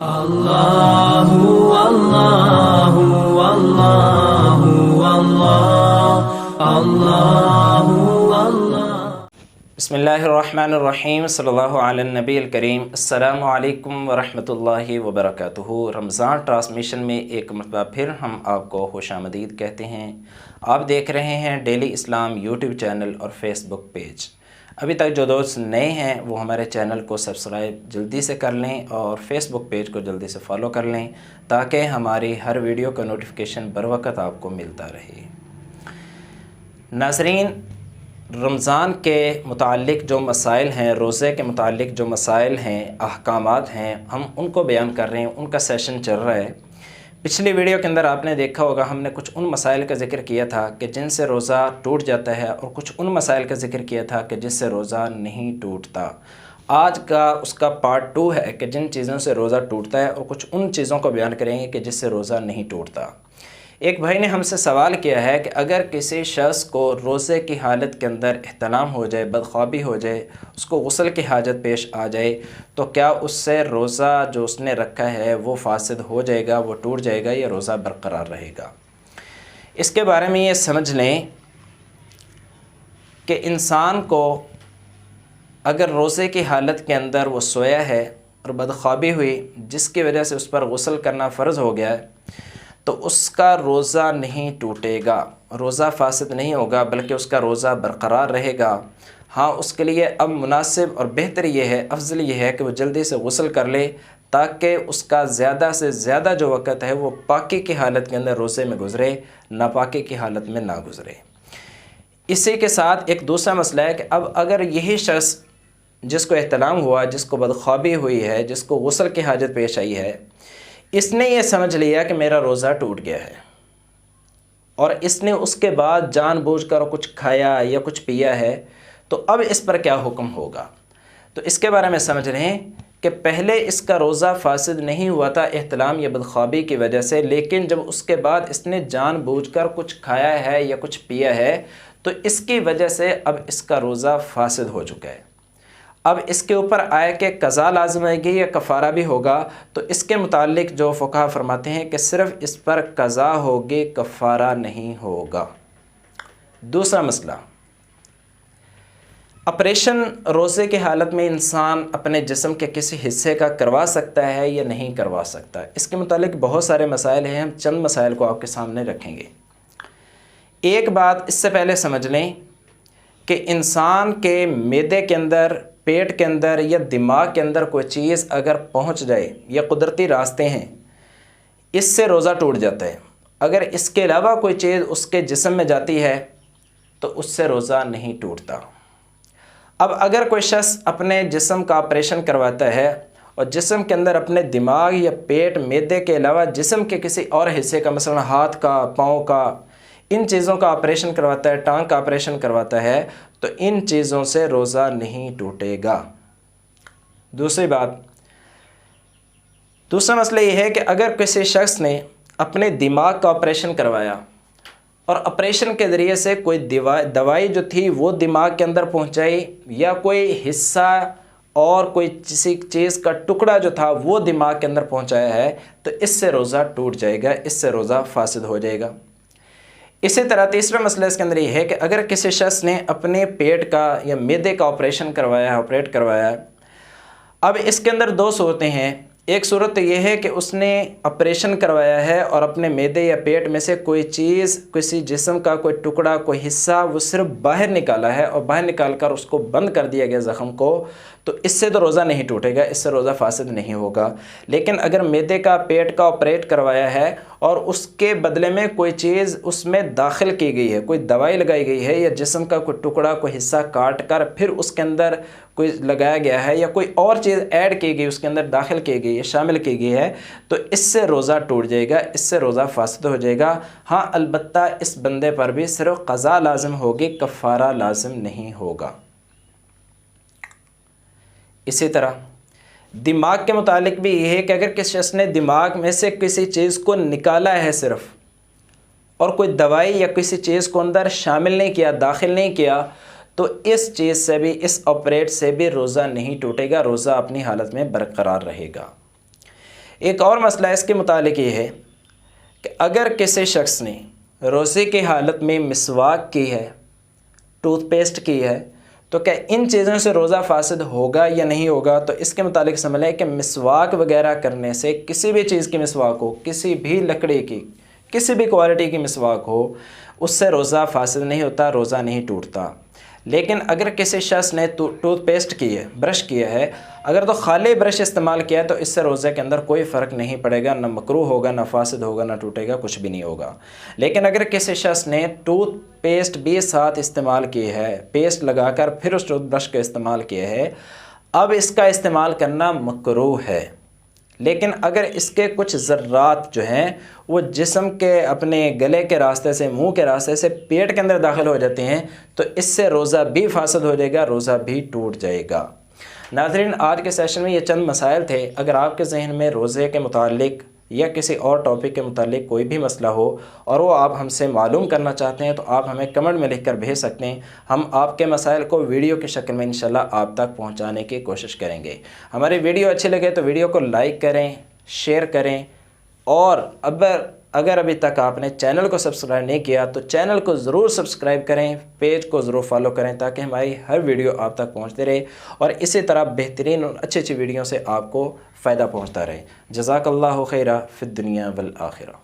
अल्लाहु अल्लाहु अल्लाहु अल्लाह अल्लाहु अल्लाह। बिस्मिल्लाहिर्रहमानिर्रहीम सल्लल्लाहु अला नबील करीम। अस्सलामु अलैकुम वरहमतुल्लाहि वबरकातुहू। रमज़ान ट्रांसमिशन में एक मरतबा फिर हम आपको खुशामदीद कहते हैं। आप देख रहे हैं डेली इस्लाम यूट्यूब चैनल और फेसबुक पेज। अभी तक जो दोस्त नए हैं वो हमारे चैनल को सब्सक्राइब जल्दी से कर लें और फेसबुक पेज को जल्दी से फॉलो कर लें ताकि हमारी हर वीडियो का नोटिफिकेशन बर वक्त आपको मिलता रहे। नाज़रीन, रमज़ान के मुताल्लिक़ जो मसाइल हैं, रोज़े के मुताल्लिक़ जो मसाइल हैं, अहकामात हैं, हम उनको बयान कर रहे हैं। उनका सेशन चल रहा है। पिछली वीडियो के अंदर आपने देखा होगा हमने कुछ उन मसाइल का ज़िक्र किया था कि जिनसे रोज़ा टूट जाता है और कुछ उन मसाइल का ज़िक्र किया था कि जिससे रोज़ा नहीं टूटता। आज का उसका पार्ट 2 है कि जिन चीज़ों से रोज़ा टूटता है और कुछ उन चीज़ों को बयान करेंगे कि जिससे रोज़ा नहीं टूटता। एक भाई ने हमसे सवाल किया है कि अगर किसी शख्स को रोज़े की हालत के अंदर एहतलाम हो जाए, बदख्वाबी हो जाए, उसको गुस्ल की हाजत पेश आ जाए, तो क्या उससे रोज़ा जो उसने रखा है वो फासिद हो जाएगा, वो टूट जाएगा या रोज़ा बरकरार रहेगा? इसके बारे में ये समझ लें कि इंसान को अगर रोज़े की हालत के अंदर वो सोया है और बदख्वाबी हुई जिसकी वजह से उस पर गुस्ल करना फ़र्ज़ हो गया है तो उसका रोज़ा नहीं टूटेगा, रोज़ा फासिद नहीं होगा, बल्कि उसका रोज़ा बरकरार रहेगा। हाँ, उसके लिए अब मुनासिब और बेहतर ये है, अफजल ये है कि वो जल्दी से गुस्ल कर ले ताकि उसका ज़्यादा से ज़्यादा जो वक़्त है वो पाकी की हालत के अंदर रोज़े में गुज़रे, नापाकी की हालत में ना गुज़रे। इसी के साथ एक दूसरा मसला है कि अब अगर यही शख्स जिसको एहतलाम हुआ, जिसको बदख्वाबी हुई है, जिसको गुस्ल की हाजत पेश आई है, इसने ये समझ लिया कि मेरा रोज़ा टूट गया है और इसने उसके बाद जानबूझकर कुछ खाया या कुछ पिया है, तो अब इस पर क्या हुक्म होगा? तो इसके बारे में समझ रहे हैं कि पहले इसका रोज़ा फासिद नहीं हुआ था एहतलाम या बदख्वाबी की वजह से, लेकिन जब उसके बाद इसने जानबूझकर कुछ खाया है या कुछ पिया है तो इसकी वजह से अब इसका रोज़ा फासिद हो चुका है। अब इसके ऊपर आया कि कज़ा लाज़िम आएगी या कफ़ारा भी होगा, तो इसके मुतालिक जो फ़ुक़हा फरमाते हैं कि सिर्फ़ इस पर कज़ा होगी, कफ़ारा नहीं होगा। दूसरा मसला, ऑपरेशन रोज़े की हालत में इंसान अपने जिस्म के किसी हिस्से का करवा सकता है या नहीं करवा सकता। इसके मुतालिक बहुत सारे मसाइल हैं, हम चंद मसाइल को आपके सामने रखेंगे। एक बात इससे पहले समझ लें कि इंसान के मैदे के अंदर, पेट के अंदर या दिमाग के अंदर कोई चीज़ अगर पहुंच जाए, या कुदरती रास्ते हैं, इससे रोज़ा टूट जाता है। अगर इसके अलावा कोई चीज़ उसके जिस्म में जाती है तो उससे रोज़ा नहीं टूटता। अब अगर कोई शख्स अपने जिस्म का ऑपरेशन करवाता है और जिस्म के अंदर अपने दिमाग या पेट, मैदे के अलावा जिस्म के किसी और हिस्से का, मसलन हाथ का, पाँव का, इन चीज़ों का ऑपरेशन करवाता है, टांग का ऑपरेशन करवाता है, तो इन चीज़ों से रोज़ा नहीं टूटेगा। दूसरी बात, दूसरा मसला ये है कि अगर किसी शख्स ने अपने दिमाग का ऑपरेशन करवाया और ऑपरेशन के ज़रिए से कोई दवाई जो थी वो दिमाग के अंदर पहुंचाई, या कोई हिस्सा और कोई किसी चीज़ का टुकड़ा जो था वो दिमाग के अंदर पहुंचाया है, तो इससे रोज़ा टूट जाएगा, इससे रोज़ा फासिद हो जाएगा। इसी तरह तीसरा मसला इसके अंदर ये है कि अगर किसी शख्स ने अपने पेट का या मैदे का ऑपरेट करवाया, अब इसके अंदर दो सूरतें हैं। एक सूरत तो ये है कि उसने ऑपरेशन करवाया है और अपने मैदे या पेट में से कोई चीज़, किसी जिस्म का कोई टुकड़ा, कोई हिस्सा वो सिर्फ बाहर निकाला है और बाहर निकाल कर उसको बंद कर दिया गया ज़ख़म को, तो इससे तो रोज़ा नहीं टूटेगा, इससे रोज़ा फासिद नहीं होगा। लेकिन अगर मैदे का, पेट का ऑपरेट करवाया है और उसके बदले में कोई चीज़ उसमें दाखिल की गई है, कोई दवाई लगाई गई है, या जिस्म का कोई टुकड़ा, कोई हिस्सा काट कर फिर उसके अंदर कोई लगाया गया है, या कोई और चीज़ ऐड की गई, उसके अंदर दाखिल की गई है, शामिल की गई है, तो इससे रोज़ा टूट जाएगा, इससे रोज़ा फासिद हो जाएगा। हाँ, अलबत्ता इस बंदे पर भी सिर्फ क़ज़ा लाज़िम होगी, कफ़ारा लाज़िम नहीं होगा। इसी तरह दिमाग के मुतालिक भी ये है कि अगर किसी शख्स ने दिमाग में से किसी चीज़ को निकाला है सिर्फ, और कोई दवाई या किसी चीज़ को अंदर शामिल नहीं किया, दाखिल नहीं किया, तो इस चीज़ से भी, इस ऑपरेट से भी रोज़ा नहीं टूटेगा, रोज़ा अपनी हालत में बरकरार रहेगा। एक और मसला इसके मुतालिक ये है कि अगर किसी शख्स ने रोज़े की हालत में मिसवाक की है, टूथपेस्ट की है, तो क्या इन चीज़ों से रोज़ा फासिद होगा या नहीं होगा? तो इसके मुतालिक समझ लें कि मिसवाक वगैरह करने से, किसी भी चीज़ की मिसवाक हो, किसी भी लकड़ी की, किसी भी क्वालिटी की मिसवाक हो, उससे रोज़ा फासिद नहीं होता, रोज़ा नहीं टूटता। लेकिन अगर किसी शख्स ने टूथपेस्ट की है, ब्रश किया है, अगर तो खाली ब्रश इस्तेमाल किया है तो इससे रोज़े के अंदर कोई फ़र्क नहीं पड़ेगा, ना मकरूह होगा, ना फासिद होगा, ना टूटेगा, कुछ भी नहीं होगा। लेकिन अगर किसी शख्स ने टूथपेस्ट भी साथ इस्तेमाल की है, पेस्ट लगाकर फिर उस टूथब्रश का इस्तेमाल किया है, अब इसका इस्तेमाल करना मकरूह है। लेकिन अगर इसके कुछ ज़र्रात जो हैं वो जिस्म के अपने गले के रास्ते से, मुंह के रास्ते से पेट के अंदर दाखिल हो जाते हैं तो इससे रोज़ा भी फासिद हो जाएगा, रोज़ा भी टूट जाएगा। नाज़रीन, आज के सेशन में ये चंद मसाइल थे। अगर आपके जहन में रोज़े के मुतालिक या किसी और टॉपिक के मुतालिक कोई भी मसला हो और वो आप हमसे मालूम करना चाहते हैं तो आप हमें कमेंट में लिख कर भेज सकते हैं। हम आपके मसाइल को वीडियो की शक्ल में इंशाल्लाह आप तक पहुंचाने की कोशिश करेंगे। हमारी वीडियो अच्छी लगे तो वीडियो को लाइक करें, शेयर करें, और अगर अभी तक आपने चैनल को सब्सक्राइब नहीं किया तो चैनल को ज़रूर सब्सक्राइब करें, पेज को ज़रूर फॉलो करें ताकि हमारी हर वीडियो आप तक पहुंचती रहे और इसी तरह बेहतरीन और अच्छी अच्छी वीडियो से आपको फ़ायदा पहुंचता रहे। जज़ाकल्लाहु खैरा फ़िद दुनिया वल आखिरा।